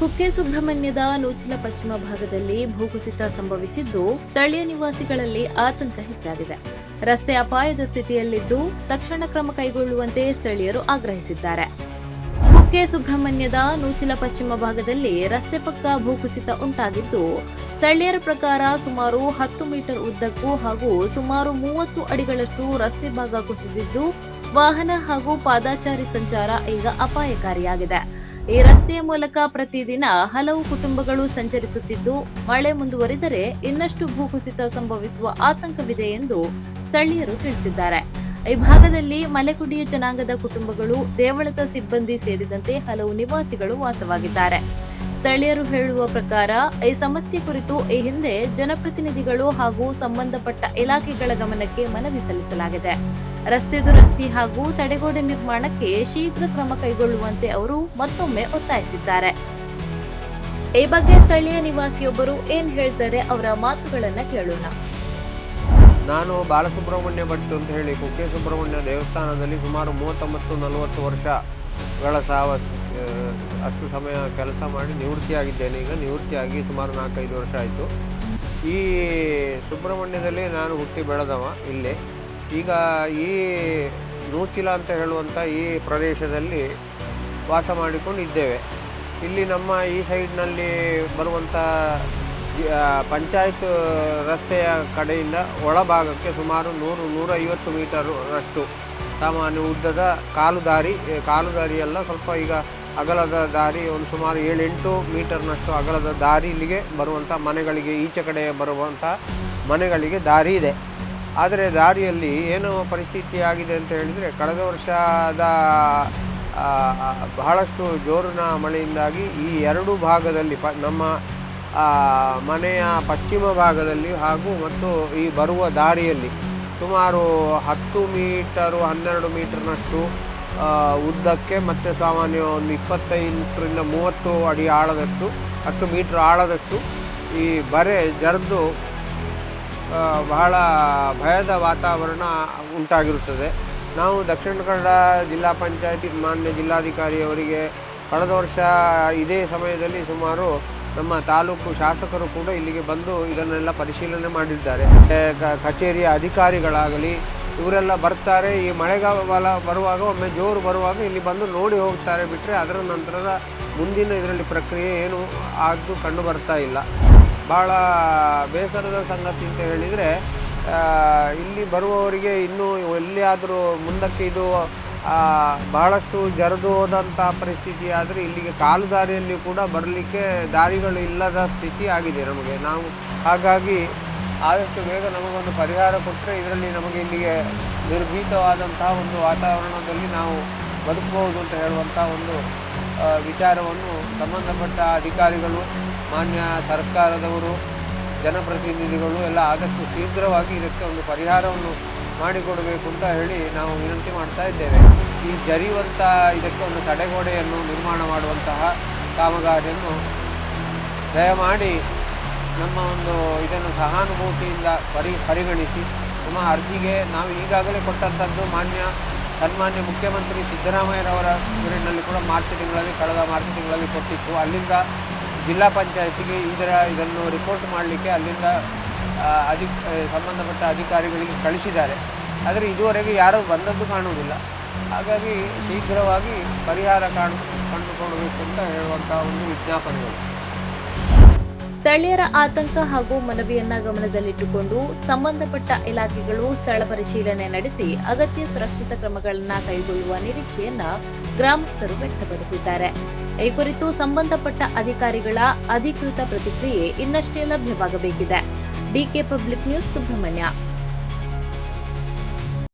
ಕುಕ್ಕೆ ಸುಬ್ರಹ್ಮಣ್ಯದ ನೂಚಿಲ ಪಶ್ಚಿಮ ಭಾಗದಲ್ಲಿ ಭೂಕುಸಿತ ಸಂಭವಿಸಿದ್ದು ಸ್ಥಳೀಯ ನಿವಾಸಿಗಳಲ್ಲಿ ಆತಂಕ ಹೆಚ್ಚಾಗಿದೆ. ರಸ್ತೆ ಅಪಾಯದ ಸ್ಥಿತಿಯಲ್ಲಿದ್ದು ತಕ್ಷಣ ಕ್ರಮ ಕೈಗೊಳ್ಳುವಂತೆ ಸ್ಥಳೀಯರು ಆಗ್ರಹಿಸಿದ್ದಾರೆ. ಕುಕ್ಕೆ ಸುಬ್ರಹ್ಮಣ್ಯದ ನೂಚಿಲ ಪಶ್ಚಿಮ ಭಾಗದಲ್ಲಿ ರಸ್ತೆ ಪಕ್ಕ ಭೂಕುಸಿತ ಉಂಟಾಗಿದ್ದು, ಸ್ಥಳೀಯರ ಪ್ರಕಾರ ಸುಮಾರು 10 ಮೀಟರ್ ಉದ್ದಕ್ಕೂ ಹಾಗೂ ಸುಮಾರು 30 ಅಡಿಗಳಷ್ಟು ರಸ್ತೆ ಭಾಗ ಕುಸಿದಿದ್ದು, ವಾಹನ ಹಾಗೂ ಪಾದಾಚಾರಿ ಸಂಚಾರ ಈಗ ಅಪಾಯಕಾರಿಯಾಗಿದೆ. ಈ ರಸ್ತೆಯ ಮೂಲಕ ಪ್ರತಿದಿನ ಹಲವು ಕುಟುಂಬಗಳು ಸಂಚರಿಸುತ್ತಿದ್ದು, ಮಳೆ ಮುಂದುವರಿದರೆ ಇನ್ನಷ್ಟು ಭೂಕುಸಿತ ಸಂಭವಿಸುವ ಆತಂಕವಿದೆ ಎಂದು ಸ್ಥಳೀಯರು ತಿಳಿಸಿದ್ದಾರೆ. ಈ ಭಾಗದಲ್ಲಿ ಮಲೆಕುಡಿಯ ಜನಾಂಗದ ಕುಟುಂಬಗಳು, ದೇವಳದ ಸಿಬ್ಬಂದಿ ಸೇರಿದಂತೆ ಹಲವು ನಿವಾಸಿಗಳು ವಾಸವಾಗಿದ್ದಾರೆ. ಸ್ಥಳೀಯರು ಹೇಳುವ ಪ್ರಕಾರ ಈ ಸಮಸ್ಯೆ ಕುರಿತು ಈ ಹಿಂದೆ ಜನಪ್ರತಿನಿಧಿಗಳು ಹಾಗೂ ಸಂಬಂಧಪಟ್ಟ ಇಲಾಖೆಗಳ ಗಮನಕ್ಕೆ ಮನವಿ ಸಲ್ಲಿಸಲಾಗಿದೆ. ರಸ್ತೆ ದುರಸ್ತಿ ಹಾಗೂ ತಡೆಗೋಡೆ ನಿರ್ಮಾಣಕ್ಕೆ ಶೀಘ್ರ ಕ್ರಮ ಕೈಗೊಳ್ಳುವಂತೆ ಅವರು ಮತ್ತೊಮ್ಮೆ ಒತ್ತಾಯಿಸಿದ್ದಾರೆ. ಈ ಬಗ್ಗೆ ಸ್ಥಳೀಯ ನಿವಾಸಿಯೊಬ್ಬರು ಏನ್ ಹೇಳ್ತಾರೆ, ಅವರ ಮಾತುಗಳನ್ನ ಕೇಳೋಣ. ನಾನು ಬಾಲಸುಬ್ರಹ್ಮಣ್ಯ ಭಟ್ ಅಂತ ಹೇಳಿ ಕುಕ್ಕೆ ಸುಬ್ರಹ್ಮಣ್ಯ ದೇವಸ್ಥಾನದಲ್ಲಿ ಸುಮಾರು 39-40 ವರ್ಷಗಳ ಅಷ್ಟು ಸಮಯ ಕೆಲಸ ಮಾಡಿ ನಿವೃತ್ತಿಯಾಗಿದ್ದೇನೆ. ಈಗ ನಿವೃತ್ತಿಯಾಗಿ ಸುಮಾರು 4-5 ವರ್ಷ ಆಯಿತು. ಈ ಸುಬ್ರಹ್ಮಣ್ಯದಲ್ಲಿ ನಾನು ಹುಟ್ಟಿ ಬೆಳೆದವ ಇಲ್ಲೇ. ಈಗ ಈ ನೂಚಿಲ ಅಂತ ಹೇಳುವಂಥ ಈ ಪ್ರದೇಶದಲ್ಲಿ ವಾಸ ಮಾಡಿಕೊಂಡಿದ್ದೇವೆ. ಇಲ್ಲಿ ನಮ್ಮ ಈ ಸೈಡ್ನಲ್ಲಿ ಬರುವಂಥ ಪಂಚಾಯತ್ ರಸ್ತೆಯ ಕಡೆಯಿಂದ ಒಳಭಾಗಕ್ಕೆ ಸುಮಾರು 100-150 ಮೀಟರಷ್ಟು ಸಾಮಾನ್ಯ ಉದ್ದದ ಕಾಲುದಾರಿಯೆಲ್ಲ ಸ್ವಲ್ಪ ಈಗ ಅಗಲದ ದಾರಿ, ಒಂದು ಸುಮಾರು 7-8 ಮೀಟರ್ನಷ್ಟು ಅಗಲದ ದಾರಿ ಇಲ್ಲಿಗೆ ಬರುವಂಥ ಮನೆಗಳಿಗೆ, ಈಚೆ ಕಡೆ ಬರುವಂಥ ಮನೆಗಳಿಗೆ ದಾರಿ ಇದೆ. ಆದರೆ ದಾರಿಯಲ್ಲಿ ಏನು ಪರಿಸ್ಥಿತಿ ಆಗಿದೆ ಅಂತ ಹೇಳಿದರೆ, ಕಳೆದ ವರ್ಷದ ಬಹಳಷ್ಟು ಜೋರಿನ ಮಳೆಯಿಂದಾಗಿ ಈ ಎರಡು ಭಾಗದಲ್ಲಿ ನಮ್ಮ ಮನೆಯ ಪಶ್ಚಿಮ ಭಾಗದಲ್ಲಿ ಹಾಗೂ ಮತ್ತು ಈ ಬರುವ ದಾರಿಯಲ್ಲಿ ಸುಮಾರು 10 ಮೀಟರು 12 ಮೀಟರ್ನಷ್ಟು ಉದ್ದಕ್ಕೆ ಮತ್ತು ಸಾಮಾನ್ಯ ಒಂದು 25-30 ಅಡಿ ಆಳದಷ್ಟು, 10 ಮೀಟರ್ ಆಳದಷ್ಟು ಈ ಬರೆ ಜರಿದು ಬಹಳ ಭಯದ ವಾತಾವರಣ ಉಂಟಾಗಿರುತ್ತದೆ. ನಾವು ದಕ್ಷಿಣ ಕನ್ನಡ ಜಿಲ್ಲಾ ಪಂಚಾಯತಿ ಮಾನ್ಯ ಜಿಲ್ಲಾಧಿಕಾರಿಯವರಿಗೆ ಕಳೆದ ವರ್ಷ ಇದೇ ಸಮಯದಲ್ಲಿ ಸುಮಾರು ನಮ್ಮ ತಾಲೂಕು ಶಾಸಕರು ಕೂಡ ಇಲ್ಲಿಗೆ ಬಂದು ಇದನ್ನೆಲ್ಲ ಪರಿಶೀಲನೆ ಮಾಡಿದ್ದಾರೆ. ಕಚೇರಿಯ ಅಧಿಕಾರಿಗಳಾಗಲಿ ಇವರೆಲ್ಲ ಬರ್ತಾರೆ. ಈ ಮಳೆಗಾಲ ಬರುವಾಗ ಒಮ್ಮೆ ಜೋರು ಬರುವಾಗ ಇಲ್ಲಿ ಬಂದು ನೋಡಿ ಹೋಗ್ತಾರೆ ಬಿಟ್ಟರೆ ಅದರ ನಂತರದ ಮುಂದಿನ ಇದರಲ್ಲಿ ಪ್ರಕ್ರಿಯೆ ಏನು ಆದ್ದು ಕಂಡು ಬರ್ತಾ ಇಲ್ಲ. ಭಾಳ ಬೇಸರದ ಸಂಗತಿ ಅಂತ ಹೇಳಿದರೆ, ಇಲ್ಲಿ ಬರುವವರಿಗೆ ಇನ್ನೂ ಎಲ್ಲಿಯಾದರೂ ಮುಂದಕ್ಕೆ ಇದು ಬಹಳಷ್ಟು ಜರಿದು ಹೋದಂಥ ಪರಿಸ್ಥಿತಿ ಆದರೆ ಇಲ್ಲಿಗೆ ಕಾಲು ದಾರಿಯಲ್ಲಿ ಕೂಡ ಬರಲಿಕ್ಕೆ ದಾರಿಗಳು ಇಲ್ಲದ ಸ್ಥಿತಿ ಆಗಿದೆ ನಮಗೆ. ನಾವು ಹಾಗಾಗಿ ಆದಷ್ಟು ಬೇಗ ನಮಗೊಂದು ಪರಿಹಾರ ಕೊಟ್ಟರೆ ಇದರಲ್ಲಿ ನಮಗೆ ಇಲ್ಲಿಗೆ ನಿರ್ಭೀತವಾದಂತಹ ಒಂದು ವಾತಾವರಣದಲ್ಲಿ ನಾವು ಬದುಕಬಹುದು ಅಂತ ಹೇಳುವಂಥ ಒಂದು ವಿಚಾರವನ್ನು ಸಂಬಂಧಪಟ್ಟ ಅಧಿಕಾರಿಗಳು, ಮಾನ್ಯ ಸರ್ಕಾರದವರು, ಜನಪ್ರತಿನಿಧಿಗಳು ಎಲ್ಲ ಆದಷ್ಟು ಶೀಘ್ರವಾಗಿ ಇದಕ್ಕೆ ಒಂದು ಪರಿಹಾರವನ್ನು ಮಾಡಿಕೊಡಬೇಕು ಅಂತ ಹೇಳಿ ನಾವು ವಿನಂತಿ ಮಾಡ್ತಾ ಇದ್ದೇವೆ. ಈ ಜರಿಯುವಂಥ ಇದಕ್ಕೆ ಒಂದು ತಡೆಗೋಡೆಯನ್ನು ನಿರ್ಮಾಣ ಮಾಡುವಂತಹ ಕಾಮಗಾರಿಯನ್ನು ದಯಮಾಡಿ ನಮ್ಮ ಒಂದು ಇದನ್ನು ಸಹಾನುಭೂತಿಯಿಂದ ಪರಿಗಣಿಸಿ ನಮ್ಮ ಅರ್ಜಿಗೆ ನಾವು ಈಗಾಗಲೇ ಕೊಟ್ಟಂಥದ್ದು ಸನ್ಮಾನ್ಯ ಮುಖ್ಯಮಂತ್ರಿ ಸಿದ್ದರಾಮಯ್ಯರವರ ಊರಿನಲ್ಲಿ ಕೂಡ ಕಳೆದ ಮಾರ್ಚ್ ತಿಂಗಳಲ್ಲಿ ಕೊಟ್ಟಿತ್ತು. ಅಲ್ಲಿಂದ ಜಿಲ್ಲಾ ಪಂಚಾಯತಿಗೆ ಇದನ್ನು ರಿಪೋರ್ಟ್ ಮಾಡಲಿಕ್ಕೆ ಅಲ್ಲಿಂದ ಸಂಬಂಧಪಟ್ಟ ಅಧಿಕಾರಿಗಳಿಗೆ ಕಳಿಸಿದ್ದಾರೆ. ಆದರೆ ಇದುವರೆಗೆ ಯಾರೂ ಬಂದದ್ದು ಕಾಣುವುದಿಲ್ಲ. ಹಾಗಾಗಿ ಶೀಘ್ರವಾಗಿ ಪರಿಹಾರ ಕಂಡುಕೊಳ್ಳಬೇಕು ಅಂತ ಹೇಳುವಂತಹ ಒಂದು ವಿಜ್ಞಾಪನೆಗಳು. ಸ್ಥಳೀಯರ ಆತಂಕ ಹಾಗೂ ಮನವಿಯನ್ನ ಗಮನದಲ್ಲಿಟ್ಟುಕೊಂಡು ಸಂಬಂಧಪಟ್ಟ ಇಲಾಖೆಗಳು ಸ್ಥಳ ಪರಿಶೀಲನೆ ನಡೆಸಿ ಅಗತ್ಯ ಸುರಕ್ಷಿತ ಕ್ರಮಗಳನ್ನು ಕೈಗೊಳ್ಳುವ ನಿರೀಕ್ಷೆಯನ್ನ ಗ್ರಾಮಸ್ಥರು ವ್ಯಕ್ತಪಡಿಸಿದ್ದಾರೆ. ಈ ಕುರಿತು ಸಂಬಂಧಪಟ್ಟ ಅಧಿಕಾರಿಗಳ ಅಧಿಕೃತ ಪ್ರತಿಕ್ರಿಯೆ ಇನ್ನಷ್ಟೇ ಲಭ್ಯವಾಗಬೇಕಿದೆ. DK public news, Subrahmanya.